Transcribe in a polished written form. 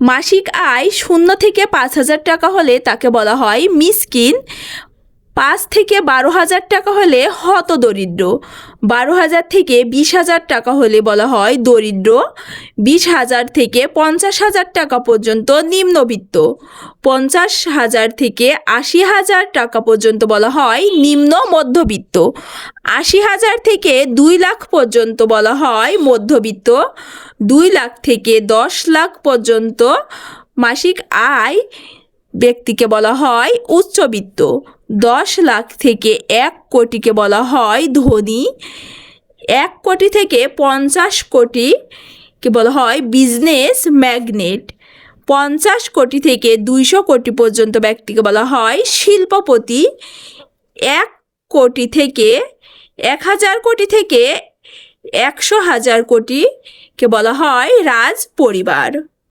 মাসিক আয় 0 থেকে 5,000 টাকা হলে তাকে বলা হয় মিসকিন। 5 থেকে 12,000 টাকা হলে হতদরিদ্র। 12,000 থেকে 20,000 টাকা হলে বলা হয় দরিদ্র। 20,000 থেকে 50,000 টাকা পর্যন্ত নিম্নবিত্ত। 50,000 থেকে 80,000 টাকা পর্যন্ত বলা হয় নিম্ন মধ্যবিত্ত। 80,000 থেকে 2 লাখ পর্যন্ত বলা হয় মধ্যবিত্ত। 2 লাখ থেকে 10 লাখ পর্যন্ত মাসিক আয় ব্যক্তিকে বলা হয় উচ্চবিত্ত। 10 লাখ থেকে 1 কোটিকে বলা হয় ধনী। 1 কোটি থেকে 50 কোটিকে বলা হয় বিজনেস ম্যাগনেট। 50 কোটি থেকে 200 কোটি পর্যন্ত ব্যক্তিকে বলা হয় শিল্পপতি। 1 কোটি থেকে 1000 কোটি থেকে 100,000 কোটিকে বলা হয় রাজ পরিবার।